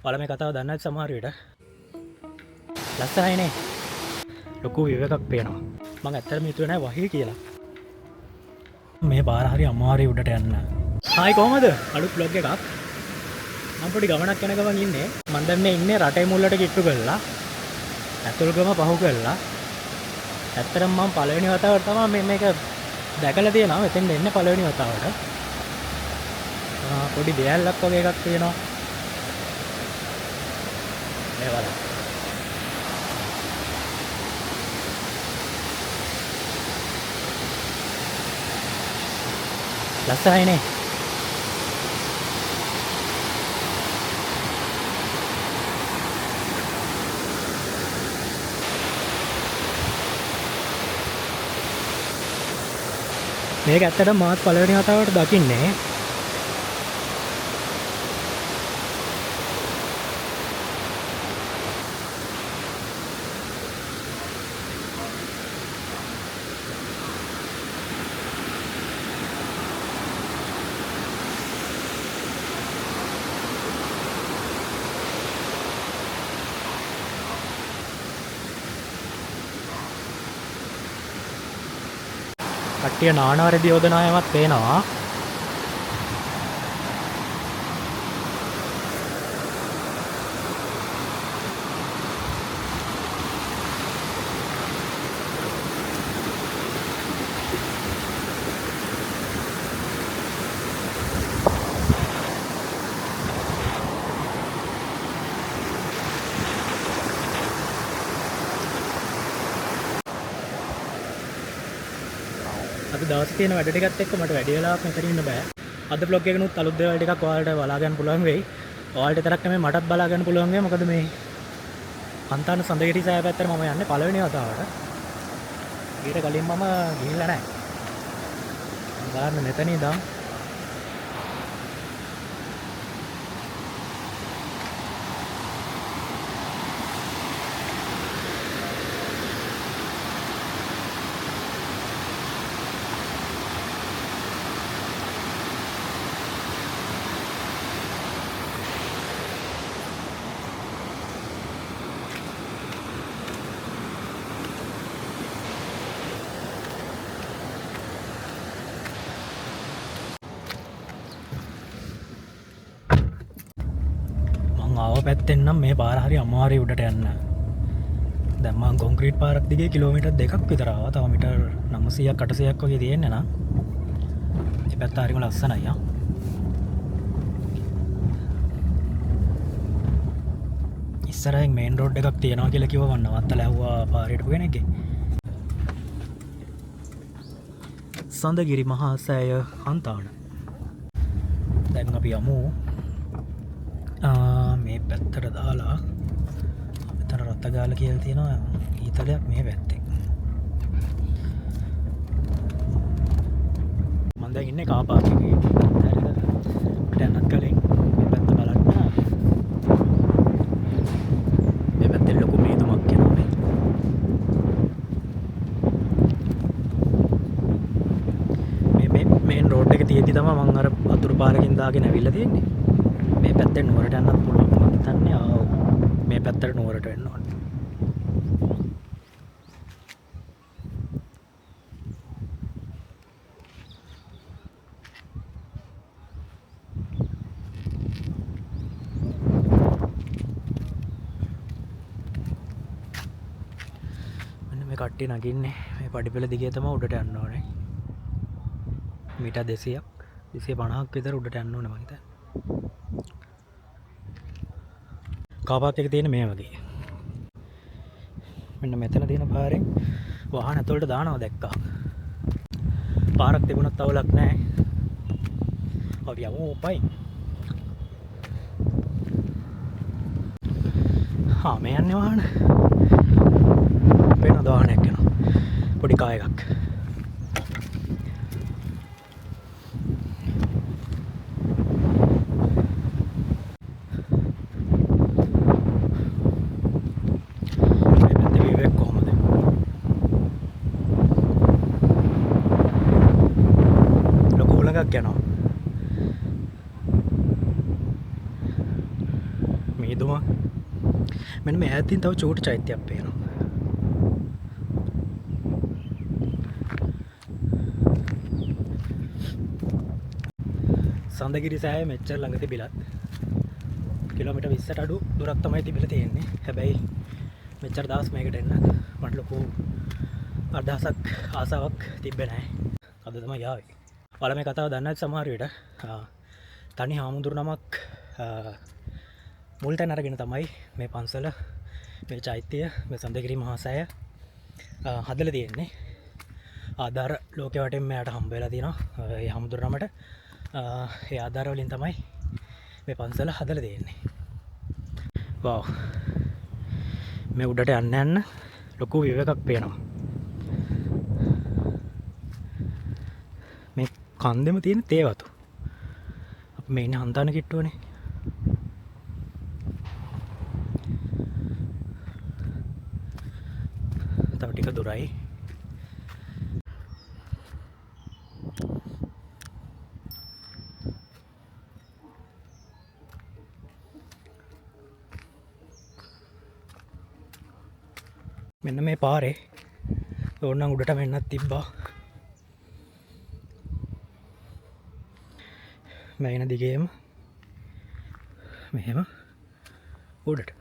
ඔයාලා මේ කතාව දන්නේ නැති සමහර විට ලස්සනයිනේ. ලොකු විවේකයක් පේනවා. මම ඇත්තටම හිතුවේ නෑ වහී කියලා. මේ පාර හරි අමාරුයි උඩට යන්න. හායි කොහමද? අලුත් vlog එකක්. මම පොඩි ගමනක් යන ගමන් ඉන්නේ. මම දැන් මේ ඉන්නේ රටේ මුල්ලට කිට්ටු කරලා. ඇතුල්ගම පහු කරලා. ඇත්තටම මම පළවෙනි වතාවට තමයි මේක දැකලා තියෙනවා. මෙතෙන් එන්නේ පළවෙනි වතාවට. පොඩි දෙයල්ලක් වගේ එකක් තියෙනවා. මේ බලන්න. ලස්සනයිනේ. මේක ඇත්තටම මාත් පළවෙනි වතාවට දකින්නේ. කට්ටිය නානවරදී යෝජනාවක් පේනවා. අද දවසේ තියෙන වැඩ ටිකත් එක්ක මට වැඩි වෙලාවක් මෙතන ඉන්න බෑ. අද vlog එකනොත් අලුත් දේවල් ටිකක් ඔයාලට බලා ගන්න පුළුවන් වෙයි. ඔයාලට විතරක් නෙමෙයි මටත් බලා ගන්න පුළුවන් වෙයි. මොකද මේ අන්තාන සඳගිරි සෑය පැත්තට මම යන්නේ පළවෙනි වතාවට. ඊට කලින් මම ගිහිල්ලා නැහැ. බලන්න මෙතන ඉඳන් ආව පැත්තෙන් නම් මේ පාර හරි අමාරුයි උඩට යන්න. දැන් මම කොන්ක්‍රීට් පාරක් දිගේ කිලෝමීටර් 2ක් විතර ආවා. තව මීටර් 900ක් 800ක් වගේ තියෙන්නේ නම්. මේ පැත්ත හරිම ලස්සනයි ආ. ඉස්සරහින් මේන් රෝඩ් එකක් තියෙනවා කියලා කිව්ව මම නවත්තලා ඇහුවා පාරේට කෙනෙක්ගේ. සඳගිරි මහා සෑය හන්තාන. දැන් අපි යමු මේ පැත්තට දාලා මෙතන රත්ගාල කියලා තියෙනවා ඊතලයක් මේ පැත්තේ. මම දැන් ඉන්නේ කාර් පාක් එකේ. හරිද? මට යන්නත් කලින් මේ පැත්ත බලන්න. මේ පැත්තේ ලොකු මේදුමක් එනවා මේ. මේ මේන් රෝඩ් එක තියෙද්දි තමයි මම අර අතුරු පාරකින් දාගෙන ඇවිල්ලා තියෙන්නේ. මේ පැත්තේ නුවරට යන්නත් පුළුවන් මම හිතන්නේ. මේ පැත්තට නුවරට වෙන්න ඕනේ. මෙන්න මේ කට්ටිය නගින්නේ මේ පඩිපෙළ දිගේ තමයි උඩට යන්න ඕනේ. මීටර් 200ක් 250ක් විතර උඩට යන්න ඕනේ මම හිතන්නේ. කාපාක් එක තියෙන මේ වගේ. මෙන්න මෙතන තියෙන පාරෙන් වාහන ඇතුළට දානවා දැක්කා. පාරක් තිබුණත් අවුලක් නැහැ. අපි යමු පයින්. මේ යන්නේ වාහන. වෙන වාහනයක් යනවා. පොඩි කාර් එකක්. මිදුම මෙන්න මේ ඈතින් තව චූටි චෛත්‍යයක් පේනවා. සඳගිරි සෑය මෙච්චර ළඟ තිබිලත් කිලෝමීටර් 20ට අඩු දුරක් තමයි තිබිලා තියෙන්නේ. හැබැයි මෙච්චර දවස් මේකට එන්න මට ලොකු අදහසක් ආසාවක් තිබ්බේ නැහැ. අද තමයි යාවේ. ඔයාලා මේ කතාව දන්නේ නැති සමහර විට තනි හාමුදුරු නමක් මුල් තැන අරගෙන තමයි මේ පන්සල, මේ චෛත්‍යය, මේ සඳගිරි මහා සෑය හදලා තියෙන්නේ. ආධාර ලෝකෙ වටෙන් මෙයාට හම්බ වෙලා තියෙනවා. ඒ හාමුදුරු නමට ඒ ආධාර වලින් තමයි මේ පන්සල හදලා තියෙන්නේ. වව්. මේ උඩට යන්න ලොකු view එකක් පේනවා. මේ කන්දෙම තියෙන තේ වතු. අපි මේ ඉන්නේ හන්දාන කිට්ටුවනේ. තව ටික දුරයි. මෙන්න මේ පාරේ ඕනනම් උඩට මෙන්නත් තිබ්බා. මෙයින දිගේම මෙහෙම උඩට.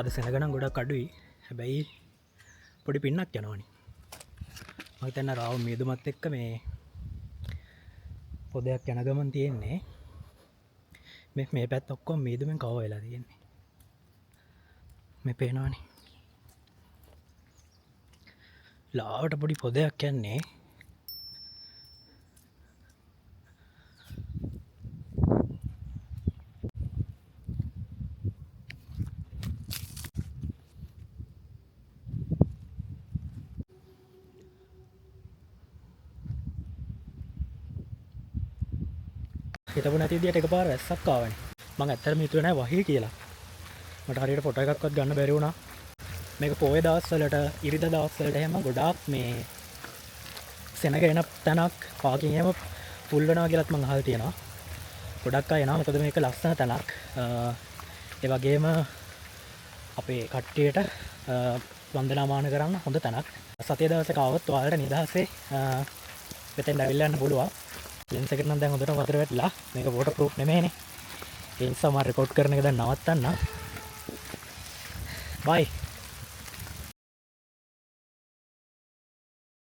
අද සෙනගනම් ගොඩක් අඩුයි. හැබැයි පොඩි පින්නක් යනවනේ. මම හිතන්නේ රාව මියදුමත් එක්ක මේ පොදයක් යන ගමන් තියෙන්නේ. මේ පැත්ත ඔක්කොම මියදුමෙන් කව වෙලා තියෙන්නේ. මේ පේනවනේ. ලාවට පොඩි පොදයක් යන්නේ. හිතපු නැති විදියට එකපාර වැස්සක් ආවනේ. මම ඇත්තටම හිතුවේ නැහැ වහී කියලා. මට හරියට ෆොටෝ එකක්වත් ගන්න බැරි වුණා. මේක පොයේ දවස්වලට, ඉරිදා දවස්වලට එහෙම ගොඩාක් මේ සෙනග එන තැනක් පාකින් එහෙම ෆුල් වෙනවා කියලාත් මම අහලා තියෙනවා. ගොඩක් අය එනවා. මොකද මේක ලස්සන තැනක්. ඒ වගේම අපේ කට්ටියට වන්දනාමාන කරන්න හොඳ තැනක්. සතිය දවසක ආවොත් ඔයාලට නිදහසේ මෙතෙන් ඇවිල්ලා යන්න පුළුවන්. ලෙන්ස් එකට නම් දැන් හොඳට වතුර වැටලා. මේක වෝටර් ප්‍රූෆ් නෙමෙයිනේ. ඒ නිසා මම රෙකෝඩ් කරන එක දැන් නවත්තන්න. බයි.